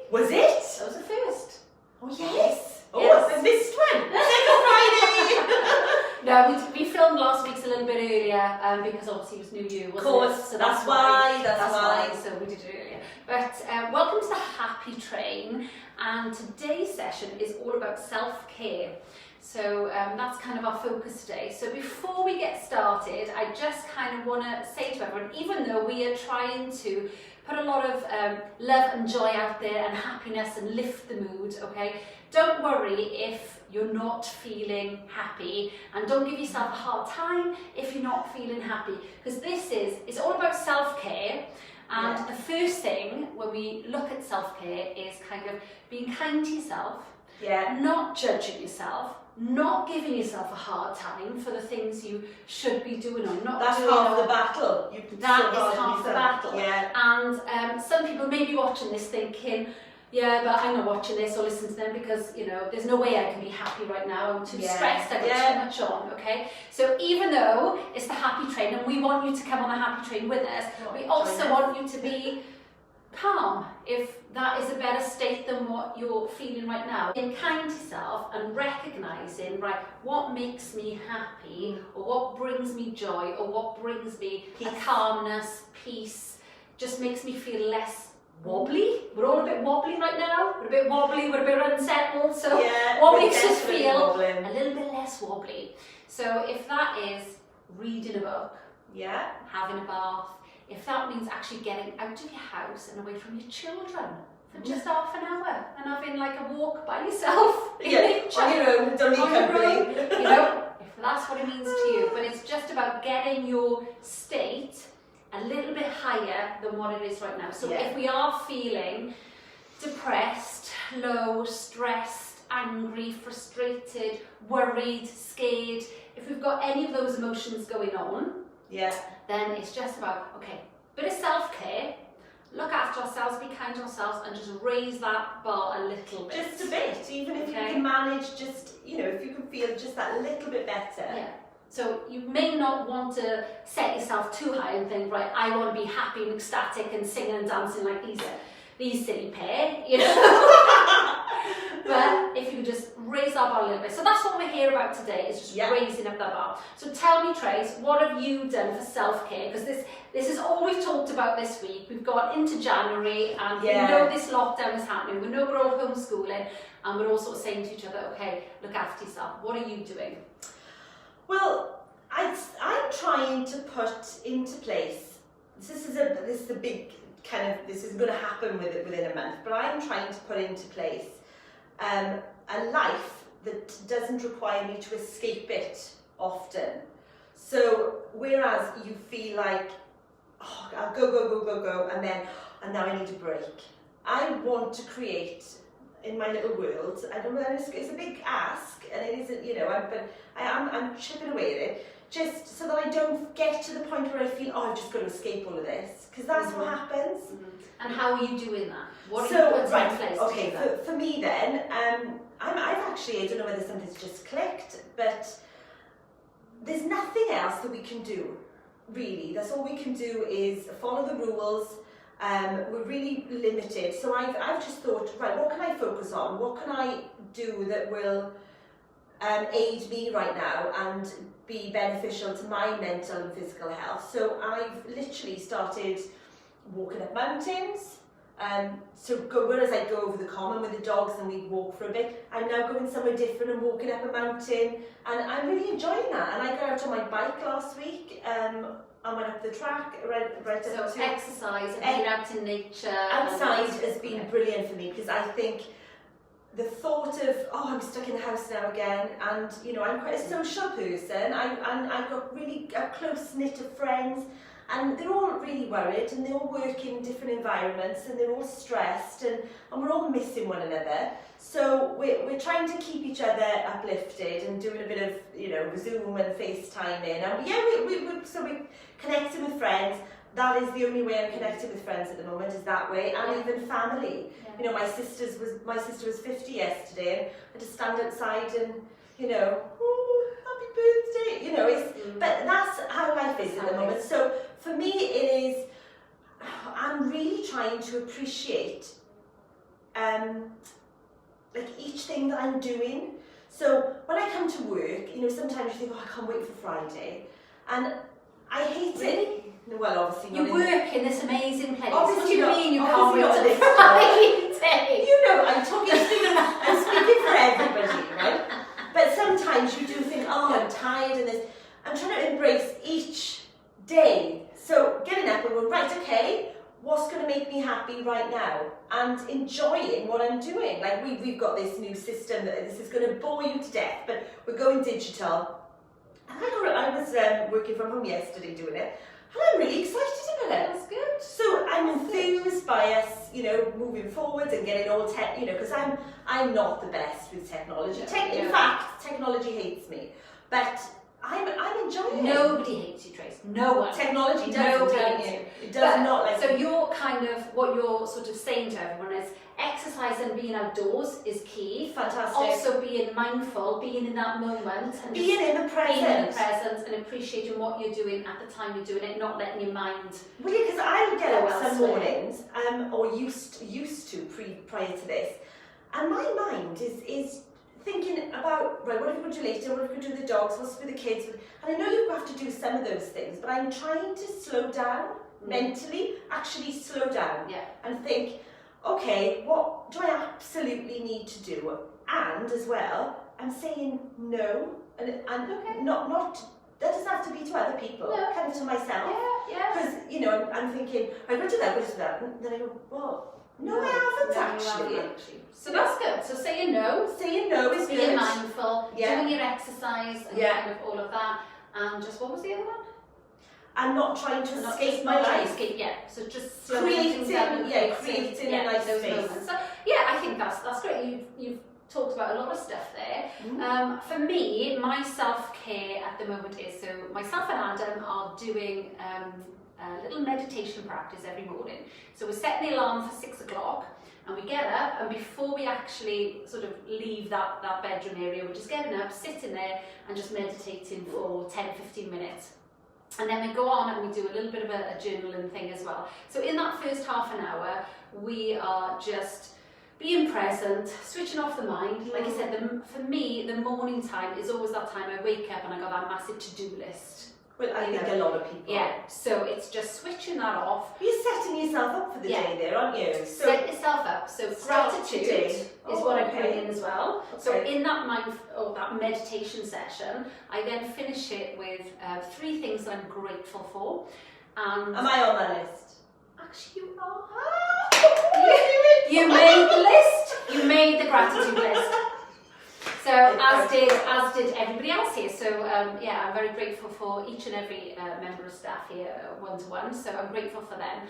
Was it? That was the first. Oh, yes. Oh, Yes. I missed one. Second Friday. No, we filmed last week's a little bit earlier because obviously it was New Year, wasn't Of course, it? So that's why. So we did it earlier. But welcome to the Happy Train, and today's session is all about self-care. So that's kind of our focus today. So before we get started, I just kind of want to say to everyone, even though we are trying to put a lot of love and joy out there and happiness and lift the mood, okay? Don't worry if you're not feeling happy, and don't give yourself a hard time if you're not feeling happy, because it's all about self-care. And the first thing when we look at self-care is kind of being kind to yourself, not judging yourself, not giving yourself a hard time for the things you should be doing or not That's doing. half the battle. That is half the battle. Yeah. And some people may be watching this thinking, yeah, but I'm not watching this or listening to them because, you know, there's no way I can be happy right now. I'm too stressed, I've got too much on, okay? So even though it's the happy train and we want you to come on the happy train with us, we also want you to be calm if that is a better state than what you're feeling right now. Being kind to yourself and recognising, right, what makes me happy or what brings me joy or what brings me a calmness, peace, just makes me feel less wobbly. We're all a bit wobbly right now. We're a bit wobbly, we're a bit unsettled. So what makes us feel a little bit less wobbly? So if that is reading a book, having a bath, if that means actually getting out of your house and away from your children for just half an hour and having like a walk by yourself in nature. On your own, don't need company. You know, if that's what it means to you. But it's just about getting your state a little bit higher than what it is right now. So if we are feeling depressed, low, stressed, angry, frustrated, worried, scared, if we've got any of those emotions going on, then it's just about, okay, bit of self-care, look after ourselves, be kind to ourselves, and just raise that bar a little bit. Just a bit, even if you can manage just, you know, if you can feel just that little bit better. Yeah. So you may not want to set yourself too high and think, right, I want to be happy and ecstatic and singing and dancing like these silly pair, you know. But if you just raise that bar a little bit. So that's what we're here about today, is just raising up that bar. So tell me, Trace, what have you done for self-care? Because this is all we've talked about this week. We've got into January and we know this lockdown is happening. We know we're all homeschooling and we're all sort of saying to each other, okay, look after yourself. What are you doing? Well, I'm trying to put into place, this is a big kind of, this is going to happen within a month, but I'm trying to put into place a life that doesn't require me to escape it often. So whereas you feel like, oh, I'll go, and now I need a break. I want to create in my little world, I don't know, it's a big ask, and it isn't, you know, but I'm chipping away at it, just so that I don't get to the point where I feel, oh, I've just got to escape all of this, because that's what happens. And how are you doing that? What so, are you putting in place? Okay, for me then, I've actually, I don't know whether something's just clicked, but there's nothing else that we can do, really. That's all we can do is follow the rules. We're really limited, so I've just thought, right, what can I focus on? What can I do that will aid me right now and be beneficial to my mental and physical health? So I've literally started walking up mountains. Whereas I go over the common with the dogs and we walk for a bit, I'm now going somewhere different and walking up a mountain, and I'm really enjoying that. And I got out on my bike last week. I went up the track, right so up to exercise and being out in nature. Outside has been brilliant for me, because I think the thought of, oh, I'm stuck in the house now again, and you know, I'm quite a social person. I've got really a close knit of friends, and they're all really worried, and they all work in different environments, and they're all stressed, and we're all missing one another. So we're trying to keep each other uplifted and doing a bit of, you know, Zoom and FaceTiming, and we're connecting with friends. That is the only way I'm connecting with friends at the moment, is that way, and even family. You know, my sister was 50 yesterday, and I had to stand outside and, you know, oh, happy birthday, you know, but that's how life is at the moment. So for me, it is, I'm really trying to appreciate like each thing that I'm doing. So when I come to work, you know, sometimes you think, oh, I can't wait for Friday, and I hate it. Well, obviously you work in this amazing place. Obviously what do you not, mean you can't wait obviously till Friday? You know, I'm speaking for everybody, right? But sometimes you do think, oh, I'm tired, and this. I'm trying to embrace each day. So getting up and going, right, okay, what's going to make me happy right now? And enjoying what I'm doing. Like we've got this new system that this is going to bore you to death, but we're going digital. And I was working from home yesterday doing it, and I'm really excited about it. That's good. So I'm enthused by us, you know, moving forward and getting all tech, you know, because I'm not the best with technology. In fact, technology hates me, but I'm enjoying it. Nobody hates you, Trace. No one. Technology doesn't Nobody hate hates you. you. It does not like. So you're kind of, what you're sort of saying to everyone is exercise and being outdoors is key. Fantastic. Also being mindful, being in that moment. And being in the present. Being in the present and appreciating what you're doing at the time you're doing it, not letting your mind. Well, yeah, because I would get go up some elsewhere. mornings, or used to prior to this, and my mind is thinking about, right, what are we going to do later, what are we going to do with the dogs, what's with the kids, and I know you have to do some of those things, but I'm trying to slow down mentally, actually slow down, and think, okay, what do I absolutely need to do? And as well, I'm saying no, and not that doesn't have to be to other people, kind of to myself, because you know, I'm thinking, I'm going to do that, and then I go, well, no, I haven't actually. So that's good. So saying no. Saying no is good. Being mindful, doing your exercise, and kind of all of that. And just, what was the other one? And not trying to escape my life. So just creating a nice those space. moments. So I think that's great. You've talked about a lot of stuff there. For me, my self-care at the moment is, so myself and Adam are doing a little meditation practice every morning. So we're setting the alarm for 6 o'clock, and we get up, and before we actually sort of leave that bedroom area, we're just getting up, sitting there and just meditating for 10-15 minutes. And then we go on and we do a little bit of a journaling thing as well. So in that first half an hour, we are just being present, switching off the mind. Like I said, for me, the morning time is always that time I wake up and I got that massive to-do list. Well, I think a lot of people. Yeah, so it's just switching that off. You're setting yourself up for the day there, aren't you? So set yourself up. So gratitude is what I bring in as well. Okay. So in that that meditation session, I then finish it with 3 things that I'm grateful for. And am I on that list? Actually, you are. You made the list. You made the gratitude list. So as did everybody else here. So I'm very grateful for each and every member of staff here one-to-one. So I'm grateful for them.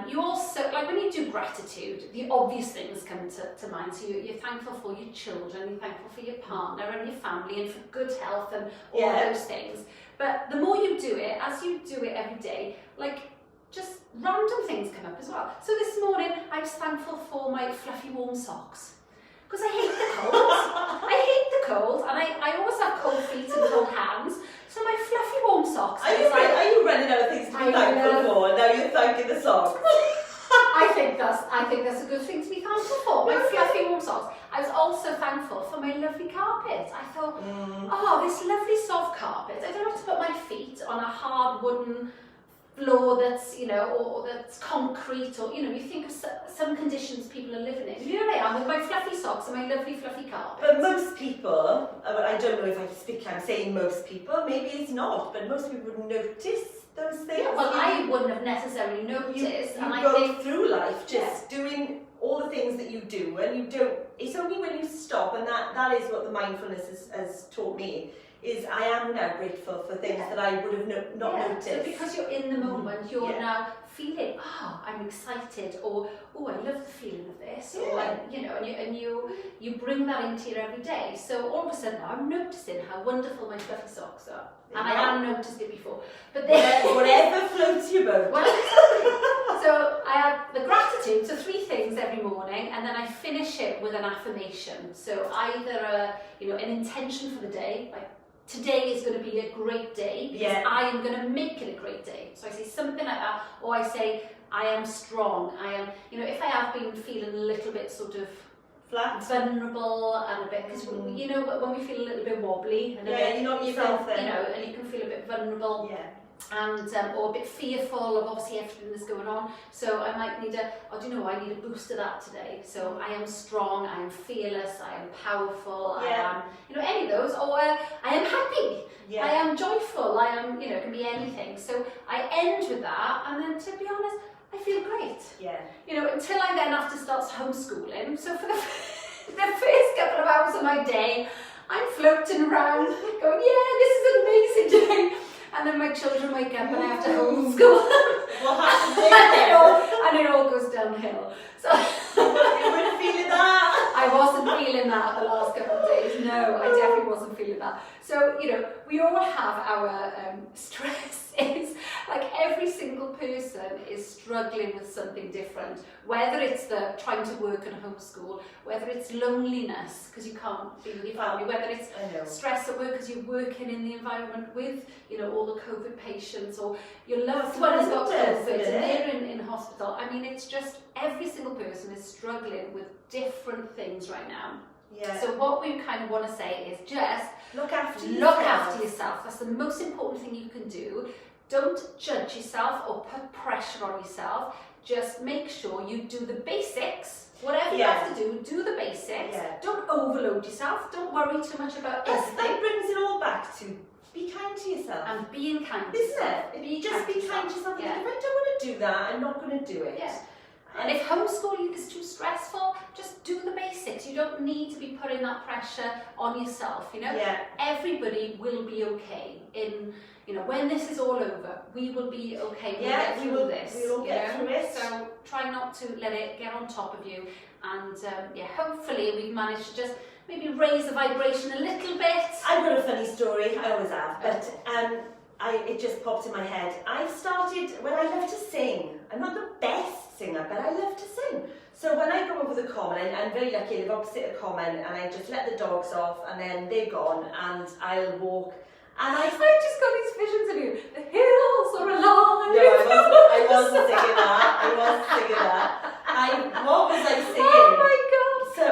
You also, like when you do gratitude, the obvious things come to mind. So you're thankful for your children, you're thankful for your partner and your family, and for good health and all those things. But the more you do it, as you do it every day, like just random things come up as well. So this morning I was thankful for my fluffy warm socks. Because I hate the cold. And I always have cold feet and cold hands. So my fluffy warm socks. Are you running out of things to be thankful for? And now you're thanking the socks. I think that's a good thing to be thankful for. My fluffy warm socks. I was also thankful for my lovely carpet. I thought, this lovely soft carpet. I don't have to put my feet on a hard wooden floor that's, or that's concrete, or, you think of some conditions people are living in. You know what I am with my fluffy socks and my lovely fluffy carpet. But most people, I don't know if I'm saying most people, maybe it's not, but most people would notice those things. Yeah, well, I wouldn't have necessarily noticed. You go through life just doing all the things that you do, and you don't, it's only when you stop, and that is what the mindfulness has taught me, is I am now grateful for things that I would have not noticed. So because you're in the moment, you're now feeling, I'm excited, or I love the feeling of this, or and you bring that into your everyday. So all of a sudden I'm noticing how wonderful my fluffy socks are, and I hadn't noticed it before. But then whatever floats your boat. So I have the gratitude, so 3 things every morning, and then I finish it with an affirmation. So either an intention for the day, like today is going to be a great day because I am going to make it a great day. So I say something like that, or I say I am strong. I am, you know, if I have been feeling a little bit sort of flat, vulnerable and a bit, because you know when we feel a little bit wobbly and a bit, you're not yourself then. You know, and you can feel a bit vulnerable. Yeah. And or a bit fearful of obviously everything that's going on, so I might need do you know, I need a boost of that today. So I am strong, I am fearless, I am powerful, I am, you know, any of those, or I am happy, I am joyful, I am, you know, it can be anything. So I end with that, and then to be honest, I feel great. Yeah. You know, until I then have to start homeschooling. So for the first couple of hours of my day, I'm floating around, going, yeah, this is an amazing day. And then my children wake up and I have to homeschool. What happens and it all goes downhill. So you weren't feeling that? I wasn't feeling that the last couple of days. No, I definitely wasn't feeling that. So, you know, we all have our stresses. Like every single person is struggling with something different. Whether it's the trying to work and homeschool, whether it's loneliness because you can't be with your family, whether it's stress at work because you're working in the environment with, you know, all the COVID patients, or your loved one has got COVID and they're in hospital. I mean, it's just every single person is struggling with different things right now. Yeah. So what we kind of want to say is just look after yourself. That's the most important thing you can do. Don't judge yourself or put pressure on yourself. Just make sure you do the basics. Whatever you have to do the basics. Yeah. Don't overload yourself. Don't worry too much about everything. That brings it all back to be kind to yourself. And being kind to yourself. Isn't it? Just be kind to yourself. Yeah. If I don't want to do that, I'm not going to do it. Yeah. And if homeschooling is too stressful, just do the basics. You don't need to be putting that pressure on yourself, you know? Yeah. Everybody will be okay in, you know, when this is all over, we will be okay. We'll get through this. We'll get through it. So try not to let it get on top of you. And hopefully we've managed to just maybe raise the vibration a little bit. I've got a funny story, I always have, but it just popped in my head. I've started, when I love to sing, I'm not the best singer, but I love to sing. So when I go over the common, I'm very lucky, I live opposite a common, and I just let the dogs off, and then they're gone, and I'll walk. And I've just got these visions of you. The hills are alive. No, I wasn't singing that. I wasn't singing that. What was I singing? Oh my God. So,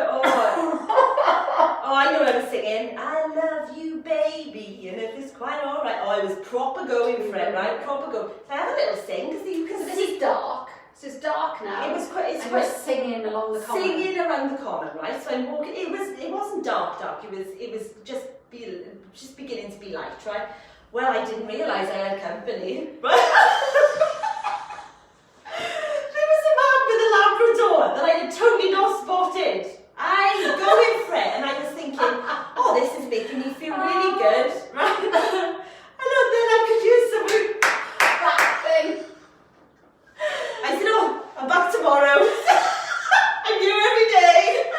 I know I was singing. I love you, baby, and it is quite all right. Oh, I was proper going for it, right? Proper go. So I have a little sing because you can. So this is dark. So it's dark now. It was quite. It's quite singing along the common. Singing around the common, right? So I'm walking. It wasn't dark. It was just beginning to be light, right? Well, I didn't realise I had company. There was a man with a Labrador that I had totally not spotted. I go in for it, and I was thinking, oh, this is making me feel really good, right? And then I could use some that thing. I said, oh, I'm back tomorrow. I'm here every day.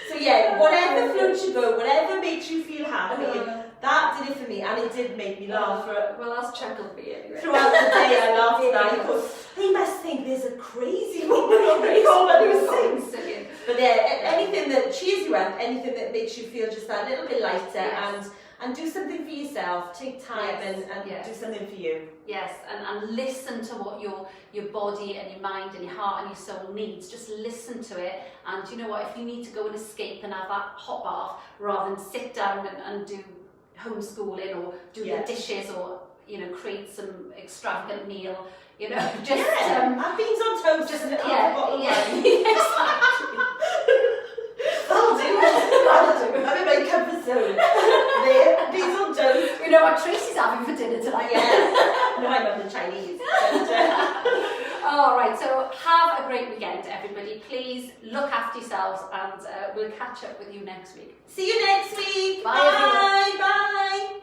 So yeah, whatever floats your boat, whatever makes you feel happy, that did it for me, and it did make me laugh. Well, that's chuckled me anyway. Throughout the day, I laughed, and I thought, they must think there's a crazy woman on the common who sings. But yeah, anything that cheers you up, anything that makes you feel just that little bit lighter, and do something for yourself. Take time and do something for you. Yes, and listen to what your body and your mind and your heart and your soul needs. Just listen to it. And you know what? If you need to go and escape and have that hot bath rather than sit down and do homeschooling or do the dishes or, you know, create some extravagant meal, you know, just have beans on toast, just a bottle of wine. Exactly. That'll do. I'm in my comfort zone. There, beans on toast. We know what Tracy's having for dinner tonight. Yeah. No, I'm having Chinese. All right, so have a great weekend, everybody. Please look after yourselves, and we'll catch up with you next week. See you next week. Bye. Bye.